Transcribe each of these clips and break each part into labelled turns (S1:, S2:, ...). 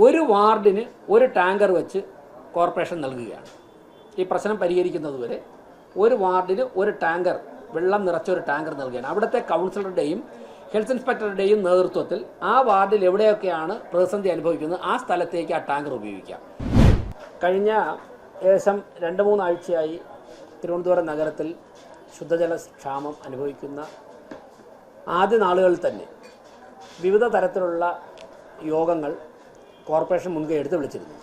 S1: ഒരു വാർഡിന് ഒരു ടാങ്കർ വെച്ച് കോർപ്പറേഷൻ നൽകുകയാണ്. ഈ പ്രശ്നം പരിഹരിക്കുന്നതുവരെ ഒരു വാർഡിന് ഒരു ടാങ്കർ, വെള്ളം നിറച്ചൊരു ടാങ്കർ നൽകുകയാണ്. അവിടുത്തെ കൗൺസിലറുടെയും ഹെൽത്ത് ഇൻസ്പെക്ടറുടെയും നേതൃത്വത്തിൽ ആ വാർഡിൽ എവിടെയൊക്കെയാണ് പ്രതിസന്ധി അനുഭവിക്കുന്നത് ആ സ്ഥലത്തേക്ക് ആ ടാങ്കർ ഉപയോഗിക്കാം. കഴിഞ്ഞ ഏകദേശം 2-3 ആഴ്ചയായി തിരുവനന്തപുരം നഗരത്തിൽ ശുദ്ധജല ക്ഷാമം അനുഭവിക്കുന്ന ആദ്യ നാളുകളിൽ തന്നെ വിവിധ തരത്തിലുള്ള യോഗങ്ങൾ കോർപ്പറേഷൻ മുൻകൈ എടുത്ത് വിളിച്ചിരുന്നു.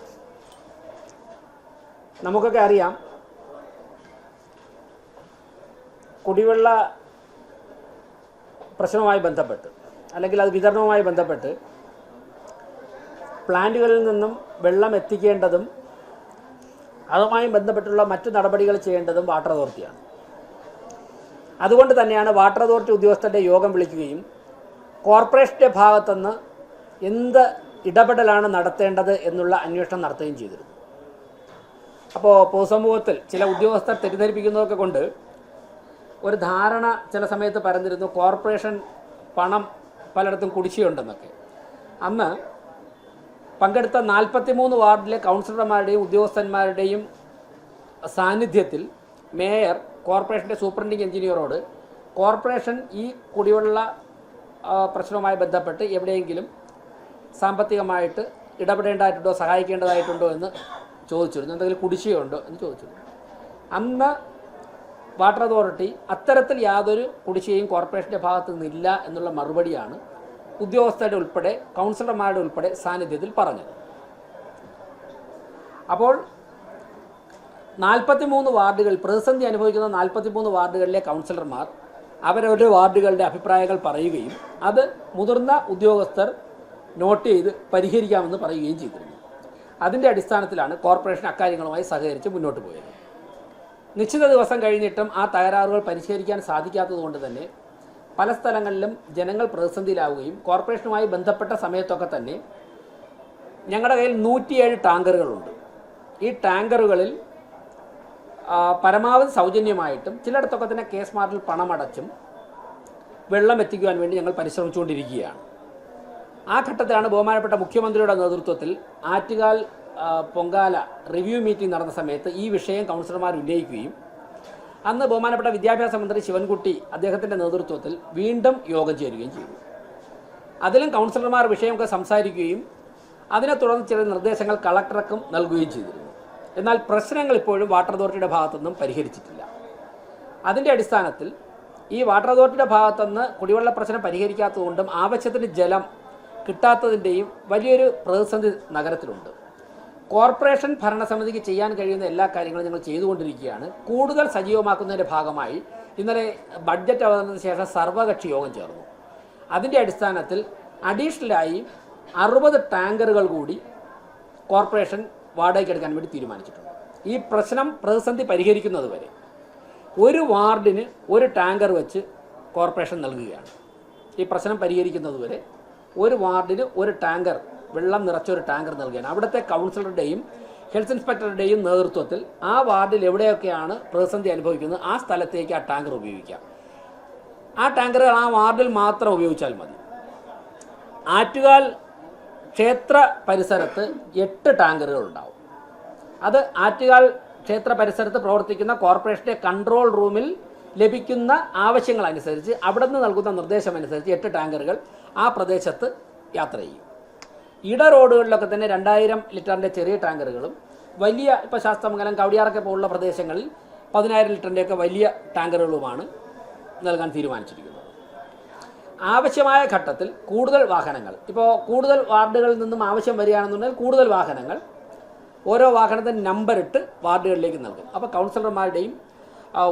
S1: നമുക്കൊക്കെ അറിയാം, കുടിവെള്ള പ്രശ്നവുമായി ബന്ധപ്പെട്ട് അല്ലെങ്കിൽ അത് വിതരണവുമായി ബന്ധപ്പെട്ട് പ്ലാന്റുകളിൽ നിന്നും വെള്ളം എത്തിക്കേണ്ടതും അതുമായി ബന്ധപ്പെട്ടുള്ള മറ്റു നടപടികൾ ചെയ്യേണ്ടതും വാട്ടർ അതോറിറ്റിയാണ്. അതുകൊണ്ട് തന്നെയാണ് വാട്ടർ അതോറിറ്റി ഉദ്യോഗസ്ഥരുടെ യോഗം വിളിക്കുകയും കോർപ്പറേഷൻ്റെ ഭാഗത്തുനിന്ന് എന്ത് ഇടപെടലാണ് നടത്തേണ്ടത് എന്നുള്ള അന്വേഷണം നടത്തുകയും ചെയ്തിരുന്നു. അപ്പോൾ പൊതുസമൂഹത്തിൽ ചില ഉദ്യോഗസ്ഥർ തെറ്റിദ്ധരിപ്പിക്കുന്നതൊക്കെ കൊണ്ട് ഒരു ധാരണ ചില സമയത്ത് പറഞ്ഞിരുന്നു, കോർപ്പറേഷൻ പണം പലയിടത്തും കുടിശ്ശിയുണ്ടെന്നൊക്കെ. അന്ന് പങ്കെടുത്ത 43 വാർഡിലെ കൗൺസിലർമാരുടെയും ഉദ്യോഗസ്ഥന്മാരുടെയും സാന്നിധ്യത്തിൽ മേയർ കോർപ്പറേഷൻ്റെ സൂപ്രണ്ടിംഗ് എഞ്ചിനീയറോട് കോർപ്പറേഷൻ ഈ കുടിവെള്ള പ്രശ്നവുമായി ബന്ധപ്പെട്ട് എവിടെയെങ്കിലും സാമ്പത്തികമായിട്ട് ഇടപെടേണ്ടതായിട്ടുണ്ടോ, സഹായിക്കേണ്ടതായിട്ടുണ്ടോ എന്ന് ചോദിച്ചിരുന്നു. എന്തെങ്കിലും കുടിശ്ശികയുണ്ടോ എന്ന് ചോദിച്ചിരുന്നു. അന്ന് വാട്ടർ അതോറിറ്റി അത്തരത്തിൽ യാതൊരു കുടിശ്ശികയും കോർപ്പറേഷൻ്റെ ഭാഗത്തു നിന്നില്ല എന്നുള്ള മറുപടിയാണ് ഉദ്യോഗസ്ഥരുടെ ഉൾപ്പെടെ കൗൺസിലർമാരുടെ ഉൾപ്പെടെ സാന്നിധ്യത്തിൽ പറഞ്ഞത്. അപ്പോൾ 43 വാർഡുകൾ പ്രതിസന്ധി അനുഭവിക്കുന്ന 43 വാർഡുകളിലെ കൗൺസിലർമാർ അവരവരുടെ വാർഡുകളുടെ അഭിപ്രായങ്ങൾ പറയുകയും അത് മുതിർന്ന ഉദ്യോഗസ്ഥർ നോട്ട് ചെയ്ത് പരിഹരിക്കാമെന്ന് പറയുകയും ചെയ്തിരുന്നു. അതിൻ്റെ അടിസ്ഥാനത്തിലാണ് കോർപ്പറേഷൻ അക്കാര്യങ്ങളുമായി സഹകരിച്ച് മുന്നോട്ട് പോയത്. നിശ്ചിത ദിവസം കഴിഞ്ഞിട്ടും ആ തകരാറുകൾ പരിഷ്കരിക്കാൻ സാധിക്കാത്തതുകൊണ്ട് തന്നെ പല സ്ഥലങ്ങളിലും ജനങ്ങൾ പ്രതിസന്ധിയിലാവുകയും കോർപ്പറേഷനുമായി ബന്ധപ്പെട്ട സമയത്തൊക്കെ തന്നെ ഞങ്ങളുടെ കയ്യിൽ 107 ടാങ്കറുകളുണ്ട്. ഈ ടാങ്കറുകളിൽ പരമാവധി സൗജന്യമായിട്ടും ചിലയിടത്തൊക്കെ തന്നെ കേസ് മാർട്ടിൽ പണമടച്ചും വെള്ളം എത്തിക്കുവാൻ വേണ്ടി ഞങ്ങൾ പരിശ്രമിച്ചുകൊണ്ടിരിക്കുകയാണ്. ആ ഘട്ടത്തിലാണ് ബഹുമാനപ്പെട്ട മുഖ്യമന്ത്രിയുടെ നേതൃത്വത്തിൽ ആറ്റുകാൽ പൊങ്കാല റിവ്യൂ മീറ്റിംഗ് നടന്ന സമയത്ത് ഈ വിഷയം കൗൺസിലർമാർ ഉന്നയിക്കുകയും അന്ന് ബഹുമാനപ്പെട്ട വിദ്യാഭ്യാസ മന്ത്രി ശിവൻകുട്ടി അദ്ദേഹത്തിൻ്റെ നേതൃത്വത്തിൽ വീണ്ടും യോഗം ചേരുകയും ചെയ്തു. അതിലും കൗൺസിലർമാർ വിഷയമൊക്കെ സംസാരിക്കുകയും അതിനെ തുടർന്ന് ചില നിർദ്ദേശങ്ങൾ കളക്ടർക്കും നൽകുകയും ചെയ്തിരുന്നു. എന്നാൽ പ്രശ്നങ്ങൾ ഇപ്പോഴും വാട്ടർ അതോറിറ്റിയുടെ ഭാഗത്തുനിന്നും പരിഹരിച്ചിട്ടില്ല. അതിൻ്റെ അടിസ്ഥാനത്തിൽ ഈ വാട്ടർ അതോറിറ്റിയുടെ ഭാഗത്തുനിന്ന് കുടിവെള്ള പ്രശ്നം പരിഹരിക്കാത്തതുകൊണ്ടും ആവശ്യത്തിന് ജലം കിട്ടാത്തതിൻ്റെയും വലിയൊരു പ്രതിസന്ധി നഗരത്തിലുണ്ട്. കോർപ്പറേഷൻ ഭരണസമിതിക്ക് ചെയ്യാൻ കഴിയുന്ന എല്ലാ കാര്യങ്ങളും ഞങ്ങൾ ചെയ്തുകൊണ്ടിരിക്കുകയാണ്. കൂടുതൽ സജീവമാക്കുന്നതിൻ്റെ ഭാഗമായി ഇന്നലെ ബഡ്ജറ്റ് അവതരണത്തിന് ശേഷം സർവകക്ഷി യോഗം ചേർന്നു. അതിൻ്റെ അടിസ്ഥാനത്തിൽ അഡീഷണലായി 60 ടാങ്കറുകൾ കൂടി കോർപ്പറേഷൻ വാടകയ്ക്ക് എടുക്കാൻ വേണ്ടി തീരുമാനിച്ചിട്ടുണ്ട്. ഈ പ്രശ്നം പ്രതിസന്ധി പരിഹരിക്കുന്നത് വരെ ഒരു വാർഡിന് ഒരു ടാങ്കർ വെച്ച് കോർപ്പറേഷൻ നൽകുകയാണ്. ഈ പ്രശ്നം പരിഹരിക്കുന്നത് വരെ ഒരു വാർഡിന് ഒരു ടാങ്കർ, വെള്ളം നിറച്ചൊരു ടാങ്കർ നൽകുകയാണ്. അവിടുത്തെ കൗൺസിലറുടെയും ഹെൽത്ത് ഇൻസ്പെക്ടറുടെയും നേതൃത്വത്തിൽ ആ വാർഡിൽ എവിടെയൊക്കെയാണ് പ്രതിസന്ധി അനുഭവിക്കുന്നത് ആ സ്ഥലത്തേക്ക് ആ ടാങ്കർ ഉപയോഗിക്കാം. ആ ടാങ്കറുകൾ ആ വാർഡിൽ മാത്രം ഉപയോഗിച്ചാൽ മതി. ആറ്റുകാൽ ക്ഷേത്ര പരിസരത്ത് 8 ടാങ്കറുകൾ ഉണ്ടാവും. അത് ആറ്റുകാൽ ക്ഷേത്ര പരിസരത്ത് പ്രവർത്തിക്കുന്ന കോർപ്പറേഷൻ്റെ കൺട്രോൾ റൂമിൽ ലഭിക്കുന്ന ആവശ്യങ്ങളനുസരിച്ച് അവിടെ നിന്ന് നൽകുന്ന നിർദ്ദേശമനുസരിച്ച് 8 ടാങ്കറുകൾ ആ പ്രദേശത്ത് യാത്ര ചെയ്യും. ഇട റോഡുകളിലൊക്കെ തന്നെ 2000 ലിറ്ററിൻ്റെ ചെറിയ ടാങ്കറുകളും വലിയ, ഇപ്പോൾ ശാസ്തമംഗലം, കവടിയാറൊക്കെ പോലുള്ള പ്രദേശങ്ങളിൽ 10000 ലിറ്ററിൻ്റെയൊക്കെ വലിയ ടാങ്കറുകളുമാണ് നൽകാൻ തീരുമാനിച്ചിരിക്കുന്നത്. ആവശ്യമായ ഘട്ടത്തിൽ കൂടുതൽ വാഹനങ്ങൾ, ഇപ്പോൾ കൂടുതൽ വാർഡുകളിൽ നിന്നും ആവശ്യം വരികയാണെന്നുണ്ടെങ്കിൽ കൂടുതൽ വാഹനങ്ങൾ ഓരോ വാഹനത്തിന് നമ്പറിട്ട് വാർഡുകളിലേക്ക് നൽകും. അപ്പോൾ കൗൺസിലർമാരുടെയും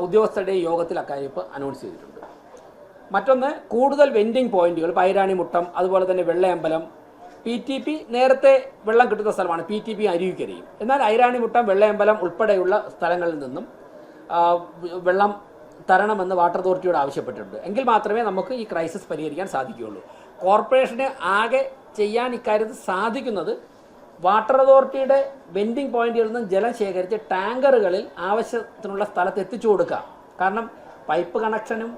S1: ഉദ്യോഗസ്ഥരുടെയും യോഗത്തിൽ അക്കാര്യം ഇപ്പോൾ അനൗൺസ് ചെയ്തിട്ടുണ്ട്. മറ്റൊന്ന്, കൂടുതൽ വെൻഡിങ് പോയിന്റുകൾ, പൈരാണിമുട്ടം, അതുപോലെ തന്നെ വെള്ളയമ്പലം, PTP നേരത്തെ വെള്ളം കിട്ടുന്ന സ്ഥലമാണ്, PTP അരുവിക്കരയും. എന്നാൽ ഐരാണിമുട്ടം, വെള്ളയമ്പലം ഉൾപ്പെടെയുള്ള സ്ഥലങ്ങളിൽ നിന്നും വെള്ളം തരണമെന്ന് വാട്ടർ അതോറിറ്റിയോട് ആവശ്യപ്പെട്ടിട്ടുണ്ട്. എങ്കിൽ മാത്രമേ നമുക്ക് ഈ ക്രൈസിസ് പരിഹരിക്കാൻ സാധിക്കുകയുള്ളൂ. കോർപ്പറേഷന് ആകെ ചെയ്യാൻ ഇക്കാര്യത്തിൽ സാധിക്കുന്നത് വാട്ടർ അതോറിറ്റിയുടെ വെൻഡിങ് പോയിന്റുകളിൽ നിന്നും ജലം ശേഖരിച്ച് ടാങ്കറുകളിൽ ആവശ്യത്തിനുള്ള സ്ഥലത്ത് എത്തിച്ചു കൊടുക്കുക. കാരണം പൈപ്പ് കണക്ഷനും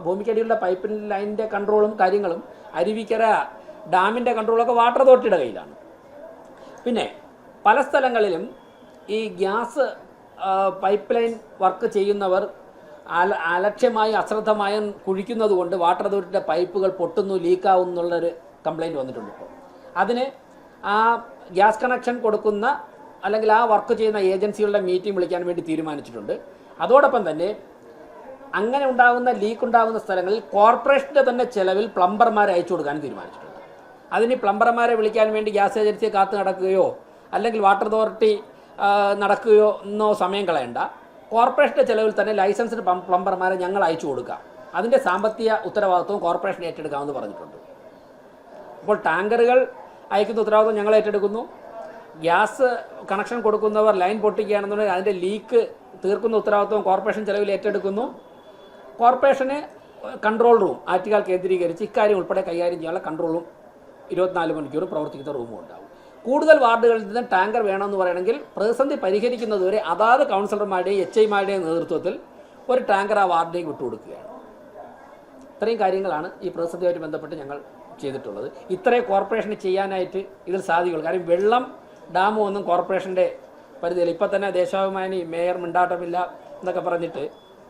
S1: ഭൂമിക്കടിയിലുള്ള പൈപ്പ് ലൈനിൻ്റെ കൺട്രോളും കാര്യങ്ങളും അരുവിക്കര ഡാമിൻ്റെ കൺട്രോളൊക്കെ വാട്ടർ അതോറിറ്റിയുടെ കയ്യിലാണ്. പിന്നെ പല സ്ഥലങ്ങളിലും ഈ ഗ്യാസ് പൈപ്പ് ലൈൻ വർക്ക് ചെയ്യുന്നവർ അലക്ഷ്യമായും അശ്രദ്ധമായും കുഴിക്കുന്നത് കൊണ്ട് വാട്ടർ അതോറിറ്റിയുടെ പൈപ്പുകൾ പൊട്ടുന്നു, ലീക്കാവും എന്നുള്ളൊരു കംപ്ലയിൻറ്റ് വന്നിട്ടുണ്ട്. ഇപ്പോൾ അതിന് ആ ഗ്യാസ് കണക്ഷൻ കൊടുക്കുന്ന അല്ലെങ്കിൽ ആ വർക്ക് ചെയ്യുന്ന ഏജൻസികളുടെ മീറ്റിംഗ് വിളിക്കാൻ വേണ്ടി തീരുമാനിച്ചിട്ടുണ്ട്. അതോടൊപ്പം തന്നെ അങ്ങനെ ഉണ്ടാകുന്ന ലീക്ക് ഉണ്ടാകുന്ന സ്ഥലങ്ങളിൽ കോർപ്പറേഷൻ്റെ തന്നെ ചിലവിൽ പ്ലംബർമാരെ അയച്ചു കൊടുക്കാൻ തീരുമാനിച്ചിട്ടുണ്ട്. അതിന് പ്ലംബർമാരെ വിളിക്കാൻ വേണ്ടി ഗ്യാസ് ഏജൻസിയെ കാത്തു നടക്കുകയോ അല്ലെങ്കിൽ വാട്ടർ അതോറിറ്റി നടക്കുകയോ എന്നോ സമയം കളയണ്ട. കോർപ്പറേഷൻ്റെ ചിലവിൽ തന്നെ ലൈസൻസ്ഡ് പ്ലംബർമാരെ ഞങ്ങൾ അയച്ചു കൊടുക്കാം. അതിൻ്റെ സാമ്പത്തിക ഉത്തരവാദിത്വം കോർപ്പറേഷൻ ഏറ്റെടുക്കാമെന്ന് പറഞ്ഞിട്ടുണ്ട്. അപ്പോൾ ടാങ്കറുകൾ അയക്കുന്ന ഉത്തരവാദിത്വം ഞങ്ങൾ ഏറ്റെടുക്കുന്നു. ഗ്യാസ് കണക്ഷൻ കൊടുക്കുന്നവർ ലൈൻ പൊട്ടിക്കുകയാണെന്നുണ്ടെങ്കിൽ അതിൻ്റെ ലീക്ക് തീർക്കുന്ന ഉത്തരവാദിത്വം കോർപ്പറേഷൻ ചിലവിൽ ഏറ്റെടുക്കുന്നു. കോർപ്പറേഷന് കൺട്രോൾ റൂം ആറ്റുകാൽ കേന്ദ്രീകരിച്ച് ഇക്കാര്യം ഉൾപ്പെടെ കൈകാര്യം ചെയ്യാനുള്ള കൺട്രോൾ റൂം 24 മണിക്കൂർ പ്രവർത്തിക്കുന്ന റൂമും ഉണ്ടാവും. കൂടുതൽ വാർഡുകളിൽ നിന്ന് ടാങ്കർ വേണമെന്ന് പറയണമെങ്കിൽ പ്രതിസന്ധി പരിഹരിക്കുന്നതുവരെ അതാത് കൗൺസിലർമാരുടെയും HIമാരുടെയും നേതൃത്വത്തിൽ ഒരു ടാങ്കർ ആ വാർഡിലേക്ക് വിട്ടുകൊടുക്കുകയാണ്. ഇത്രയും കാര്യങ്ങളാണ് ഈ പ്രതിസന്ധിയുമായിട്ട് ബന്ധപ്പെട്ട് ഞങ്ങൾ ചെയ്തിട്ടുള്ളത്. ഇത്രയും കോർപ്പറേഷന് ചെയ്യാനായിട്ട് ഇതിൽ സാധിക്കുള്ളൂ. കാര്യം വെള്ളം ഡാമും ഒന്നും കോർപ്പറേഷൻ്റെ പരിധിയിൽ. ഇപ്പം തന്നെ ദേശാഭിമാനി മേയർ മിണ്ടാട്ടമില്ല എന്നൊക്കെ പറഞ്ഞിട്ട്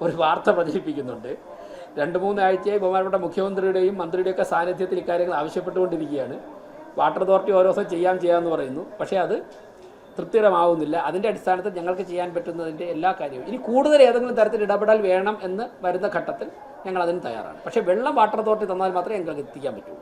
S1: ഒരു വാർത്ത പ്രചരിപ്പിക്കുന്നുണ്ട്. 2-3 ആഴ്ചയായി ബഹുമാനപ്പെട്ട മുഖ്യമന്ത്രിയുടെയും മന്ത്രിയുടെയൊക്കെ സാന്നിധ്യത്തിൽ ഇക്കാര്യങ്ങൾ ആവശ്യപ്പെട്ടുകൊണ്ടിരിക്കുകയാണ്. വാട്ടർ അതോറിറ്റി ഓരോ ദിവസം ചെയ്യാമെന്ന് പറയുന്നു. പക്ഷേ അത് തൃപ്തികരമാവുന്നില്ല. അതിൻ്റെ അടിസ്ഥാനത്തിൽ ഞങ്ങൾക്ക് ചെയ്യാൻ പറ്റുന്നതിൻ്റെ എല്ലാ കാര്യവും ഇനി കൂടുതൽ ഏതെങ്കിലും തരത്തിൽ ഇടപെടൽ വേണം എന്ന് വരുന്ന ഘട്ടത്തിൽ ഞങ്ങൾ അതിന് തയ്യാറാണ്. പക്ഷേ വെള്ളം വാട്ടർ അതോറിറ്റി തന്നാൽ മാത്രമേ ഞങ്ങൾക്ക് എത്തിക്കാൻ പറ്റൂ.